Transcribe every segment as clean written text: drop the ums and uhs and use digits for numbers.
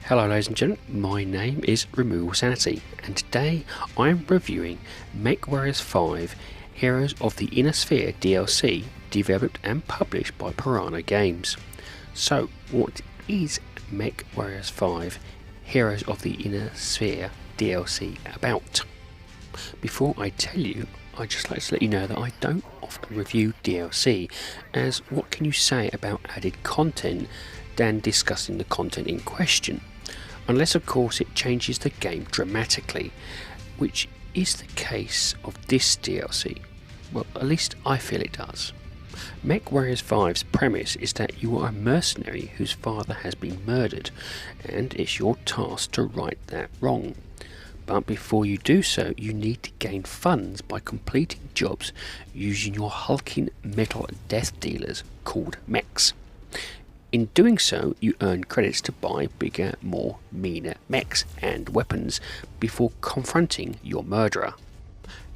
Hello ladies and gentlemen, my name is RemovableSanity and today I am reviewing Mechwarrior 5 Heroes of the Inner Sphere DLC, developed and published by Piranha Games. So what is Mechwarrior 5 Heroes of the Inner Sphere DLC about? Before I tell you, I'd just like to let you know that I don't often review DLC, as what can you say about added content than discussing the content in question? Unless of course it changes the game dramatically, which is the case of this DLC. Well, at least I feel it does. Mechwarrior 5's premise is that you are a mercenary whose father has been murdered, and it's your task to right that wrong. But before you do so, you need to gain funds by completing jobs using your hulking metal death dealers called mechs. In doing so, you earn credits to buy bigger, more meaner mechs and weapons before confronting your murderer.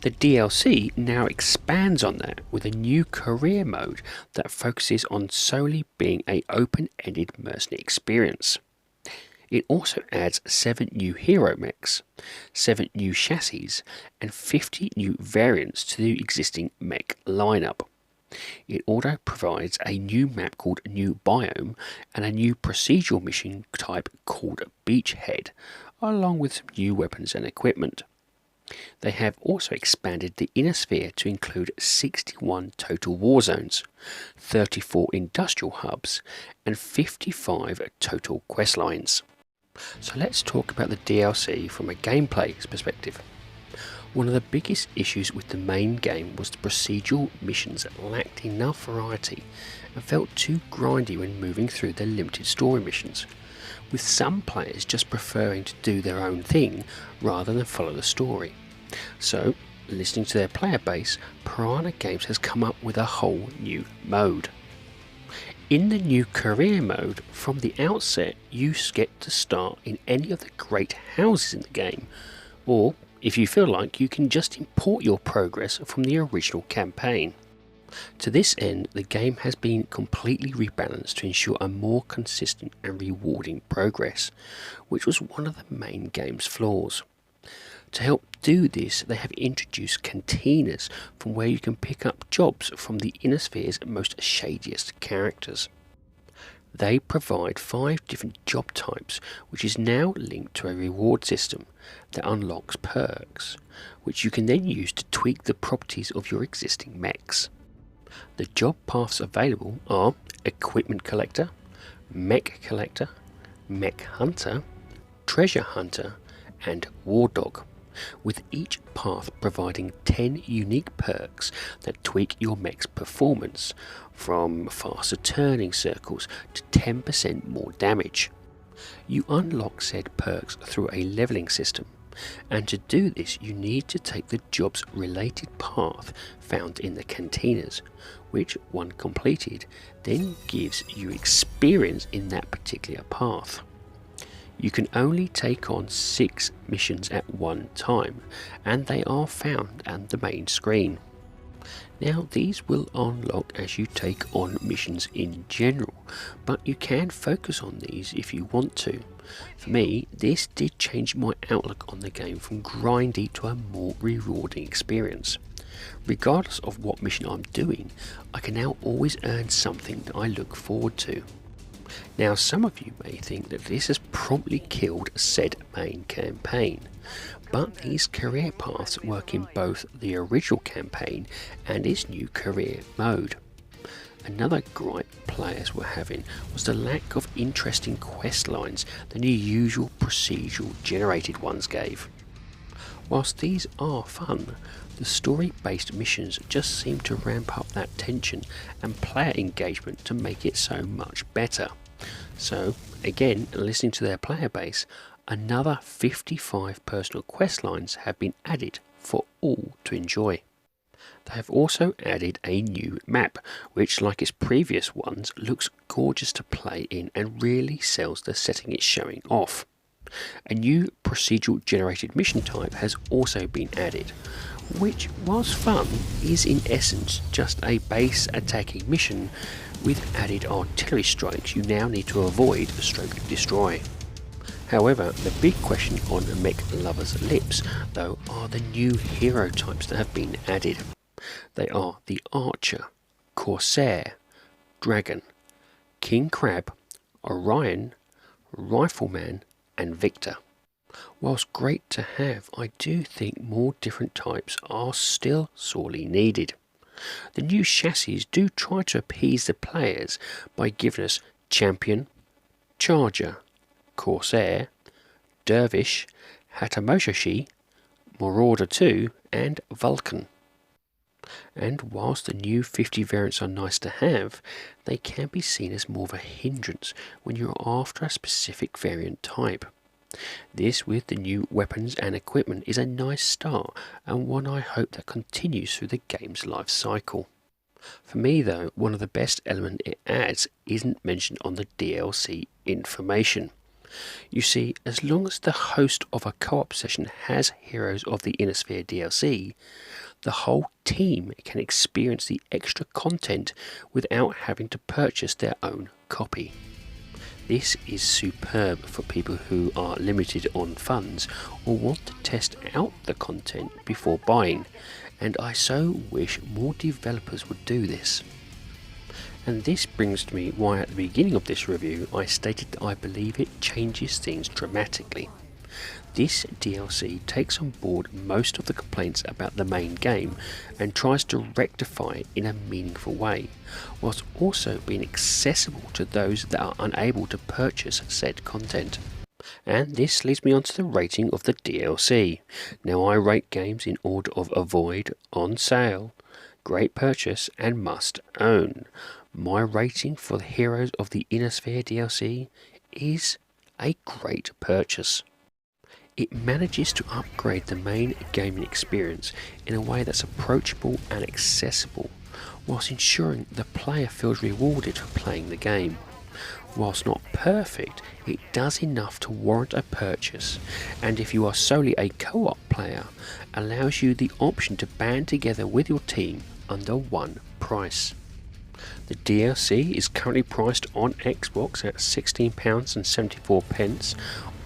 The DLC now expands on that with a new career mode that focuses on solely being an open-ended mercenary experience. It also adds 7 new hero mechs, 7 new chassis, and 50 new variants to the existing mech lineup. It also provides a new map called New Biome and a new procedural mission type called Beachhead, along with some new weapons and equipment. They have also expanded the Inner Sphere to include 61 total war zones, 34 industrial hubs, and 55 total questlines. So let's talk about the DLC from a gameplay perspective. One of the biggest issues with the main game was the procedural missions lacked enough variety and felt too grindy when moving through their limited story missions, with some players just preferring to do their own thing rather than follow the story. So, listening to their player base, Piranha Games has come up with a whole new mode. In the new career mode, from the outset you get to start in any of the great houses in the game, or if you feel like, you can just import your progress from the original campaign. To this end, the game has been completely rebalanced to ensure a more consistent and rewarding progress, which was one of the main game's flaws. To help do this, they have introduced cantinas from where you can pick up jobs from the Inner Sphere's most shadiest characters. They provide 5 different job types, which is now linked to a reward system that unlocks perks, which you can then use to tweak the properties of your existing mechs. The job paths available are Equipment Collector, Mech Collector, Mech Hunter, Treasure Hunter, and War Dog, with each path providing 10 unique perks that tweak your mech's performance, from faster turning circles to 10% more damage. You unlock said perks through a leveling system, and to do this you need to take the job's related path found in the cantinas, which, when completed, then gives you experience in that particular path. You can only take on 6 missions at one time, and they are found on the main screen. Now, these will unlock as you take on missions in general, but you can focus on these if you want to. For me, this did change my outlook on the game from grindy to a more rewarding experience. Regardless of what mission I'm doing, I can now always earn something that I look forward to. Now, some of you may think that this has promptly killed said main campaign, but these career paths work in both the original campaign and its new career mode. Another gripe players were having was the lack of interesting quest lines than the usual procedural generated ones gave. Whilst these are fun, the story-based missions just seem to ramp up that tension and player engagement to make it so much better. So, again, listening to their player base, another 55 personal quest lines have been added for all to enjoy. They have also added a new map, which, like its previous ones, looks gorgeous to play in and really sells the setting it's showing off. A new procedural generated mission type has also been added, which, whilst fun, is in essence just a base attacking mission with added artillery strikes you now need to avoid/destroy. However, the big question on mech lovers' lips, though, are the new hero types that have been added. They are the Archer, Corsair, Dragon, King Crab, Orion, Rifleman and Victor. Whilst great to have, I do think more different types are still sorely needed. The new chassis do try to appease the players by giving us Champion, Charger, Corsair, Dervish, Hatamoshi, Marauder 2 and Vulcan. And whilst the new 50 variants are nice to have, they can be seen as more of a hindrance when you're after a specific variant type. This, with the new weapons and equipment, is a nice start and one I hope that continues through the game's life cycle. For me though, one of the best elements it adds isn't mentioned on the DLC information. You see, as long as the host of a co-op session has Heroes of the Inner Sphere DLC, the whole team can experience the extra content without having to purchase their own copy. This is superb for people who are limited on funds or want to test out the content before buying, and I so wish more developers would do this. And this brings to me why at the beginning of this review I stated that I believe it changes things dramatically. This DLC takes on board most of the complaints about the main game and tries to rectify it in a meaningful way, whilst also being accessible to those that are unable to purchase said content. And this leads me on to the rating of the DLC. Now I rate games in order of avoid, on sale, great purchase and must own. My rating for the Heroes of the Inner Sphere DLC is a great purchase. It manages to upgrade the main gaming experience in a way that's approachable and accessible, whilst ensuring the player feels rewarded for playing the game. Whilst not perfect, it does enough to warrant a purchase, and if you are solely a co-op player, allows you the option to band together with your team under one price. The DLC is currently priced on Xbox at £16.74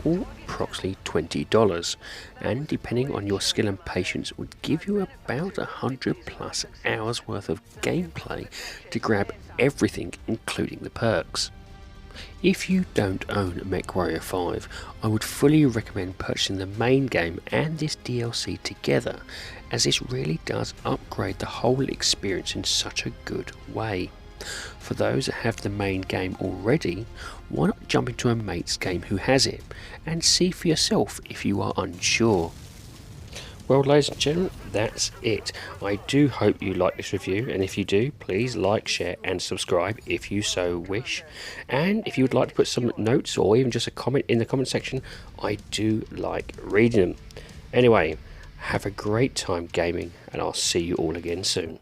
or approximately $20, and depending on your skill and patience would give you about 100 plus hours worth of gameplay to grab everything including the perks. If you don't own Mechwarrior 5, I would fully recommend purchasing the main game and this DLC together, as this really does upgrade the whole experience in such a good way. For those that have the main game already, why not jump into a mate's game who has it and see for yourself if you are unsure. Well, ladies and gentlemen, that's it. I do hope you like this review, and if you do, please like, share and subscribe if you so wish. And if you would like to put some notes or even just a comment in the comment section, I do like reading them. Anyway, have a great time gaming, and I'll see you all again soon.